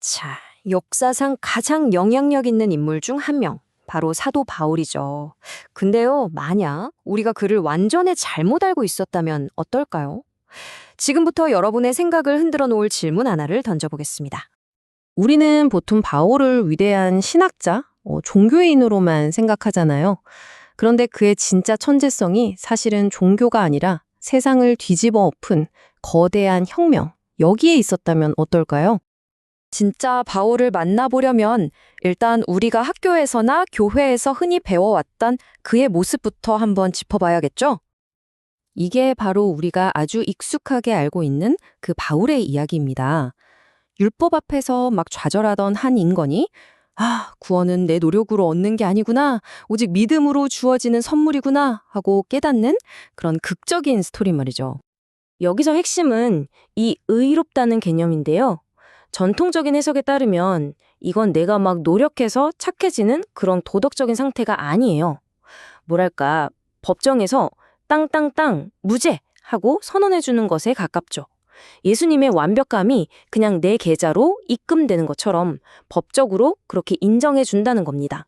자, 역사상 가장 영향력 있는 인물 중 한 명. 바로 사도 바울이죠. 근데요, 만약 우리가 그를 완전히 잘못 알고 있었다면 어떨까요? 지금부터 여러분의 생각을 흔들어 놓을 질문 하나를 던져보겠습니다. 우리는 보통 바울을 위대한 신학자, 종교인으로만 생각하잖아요. 그런데 그의 진짜 천재성이 사실은 종교가 아니라 세상을 뒤집어 엎은 거대한 혁명, 여기에 있었다면 어떨까요? 진짜 바울을 만나보려면 일단 우리가 학교에서나 교회에서 흔히 배워왔던 그의 모습부터 한번 짚어봐야겠죠? 이게 바로 우리가 아주 익숙하게 알고 있는 그 바울의 이야기입니다. 율법 앞에서 막 좌절하던 한 인건이 구원은 내 노력으로 얻는 게 아니구나. 오직 믿음으로 주어지는 선물이구나 하고 깨닫는 그런 극적인 스토리 말이죠. 여기서 핵심은 이 의롭다는 개념인데요. 전통적인 해석에 따르면 이건 내가 막 노력해서 착해지는 그런 도덕적인 상태가 아니에요. 뭐랄까, 법정에서 땅땅땅 무죄 하고 선언해주는 것에 가깝죠. 예수님의 완벽함이 그냥 내 계좌로 입금되는 것처럼 법적으로 그렇게 인정해준다는 겁니다.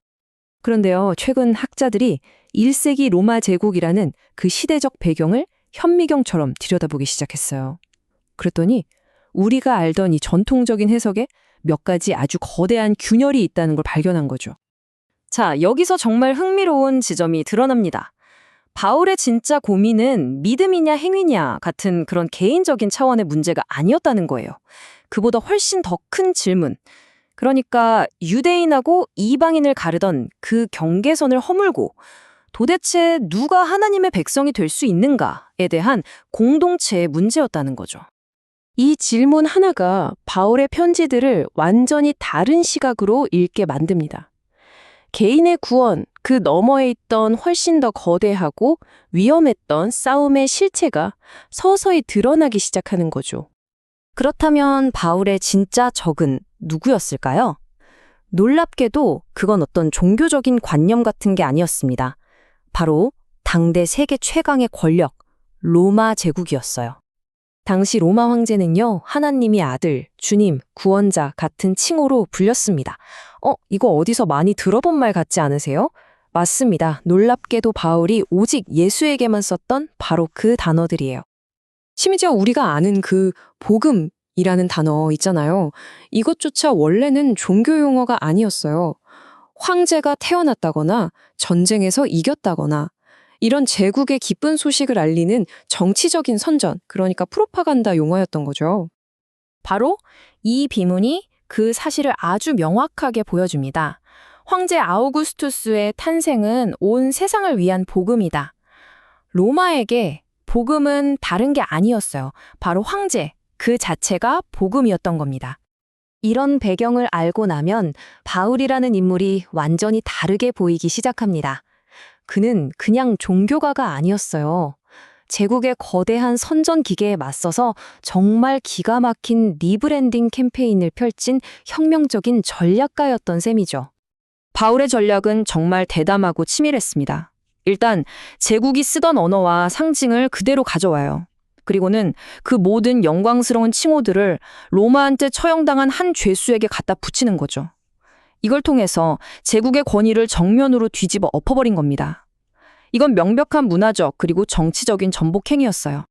그런데요, 최근 학자들이 1세기 로마 제국이라는 그 시대적 배경을 현미경처럼 들여다보기 시작했어요. 그랬더니 우리가 알던 이 전통적인 해석에 몇 가지 아주 거대한 균열이 있다는 걸 발견한 거죠. 자, 여기서 정말 흥미로운 지점이 드러납니다. 바울의 진짜 고민은 믿음이냐 행위냐 같은 그런 개인적인 차원의 문제가 아니었다는 거예요. 그보다 훨씬 더 큰 질문. 그러니까 유대인하고 이방인을 가르던 그 경계선을 허물고 도대체 누가 하나님의 백성이 될 수 있는가에 대한 공동체의 문제였다는 거죠. 이 질문 하나가 바울의 편지들을 완전히 다른 시각으로 읽게 만듭니다. 개인의 구원, 그 너머에 있던 훨씬 더 거대하고 위험했던 싸움의 실체가 서서히 드러나기 시작하는 거죠. 그렇다면 바울의 진짜 적은 누구였을까요? 놀랍게도 그건 어떤 종교적인 관념 같은 게 아니었습니다. 바로 당대 세계 최강의 권력, 로마 제국이었어요. 당시 로마 황제는요, 하나님이 아들, 주님, 구원자 같은 칭호로 불렸습니다. 이거 어디서 많이 들어본 말 같지 않으세요? 맞습니다. 놀랍게도 바울이 오직 예수에게만 썼던 바로 그 단어들이에요. 심지어 우리가 아는 그 복음이라는 단어 있잖아요. 이것조차 원래는 종교 용어가 아니었어요. 황제가 태어났다거나 전쟁에서 이겼다거나 이런 제국의 기쁜 소식을 알리는 정치적인 선전, 그러니까 프로파간다 용어였던 거죠. 바로 이 비문이 그 사실을 아주 명확하게 보여줍니다. 황제 아우구스투스의 탄생은 온 세상을 위한 복음이다. 로마에게 복음은 다른 게 아니었어요. 바로 황제, 그 자체가 복음이었던 겁니다. 이런 배경을 알고 나면 바울이라는 인물이 완전히 다르게 보이기 시작합니다. 그는 그냥 종교가가 아니었어요. 제국의 거대한 선전 기계에 맞서서 정말 기가 막힌 리브랜딩 캠페인을 펼친 혁명적인 전략가였던 셈이죠. 바울의 전략은 정말 대담하고 치밀했습니다. 일단 제국이 쓰던 언어와 상징을 그대로 가져와요. 그리고는 그 모든 영광스러운 칭호들을 로마한테 처형당한 한 죄수에게 갖다 붙이는 거죠. 이걸 통해서 제국의 권위를 정면으로 뒤집어 엎어버린 겁니다. 이건 명백한 문화적 그리고 정치적인 전복행위였어요.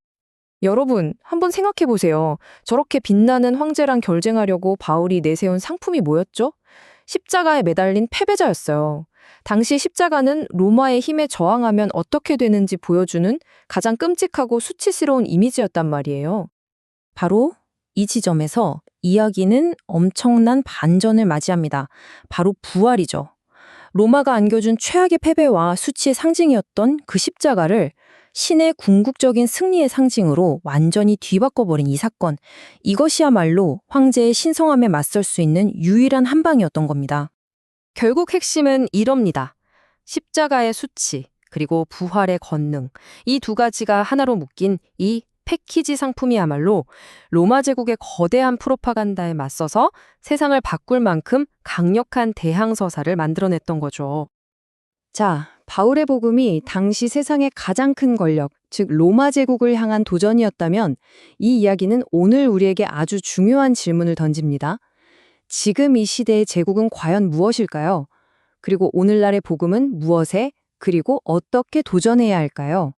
여러분, 한번 생각해 보세요. 저렇게 빛나는 황제랑 결쟁하려고 바울이 내세운 상품이 뭐였죠? 십자가에 매달린 패배자였어요. 당시 십자가는 로마의 힘에 저항하면 어떻게 되는지 보여주는 가장 끔찍하고 수치스러운 이미지였단 말이에요. 바로 이 지점에서 이야기는 엄청난 반전을 맞이합니다. 바로 부활이죠. 로마가 안겨준 최악의 패배와 수치의 상징이었던 그 십자가를 신의 궁극적인 승리의 상징으로 완전히 뒤바꿔버린 이 사건. 이것이야말로 황제의 신성함에 맞설 수 있는 유일한 한방이었던 겁니다. 결국 핵심은 이럽니다. 십자가의 수치, 그리고 부활의 권능. 이 두 가지가 하나로 묶인 이 패키지 상품이야말로 로마 제국의 거대한 프로파간다에 맞서서 세상을 바꿀 만큼 강력한 대항서사를 만들어냈던 거죠. 자, 바울의 복음이 당시 세상의 가장 큰 권력, 즉 로마 제국을 향한 도전이었다면 이 이야기는 오늘 우리에게 아주 중요한 질문을 던집니다. 지금 이 시대의 제국은 과연 무엇일까요? 그리고 오늘날의 복음은 무엇에, 그리고 어떻게 도전해야 할까요?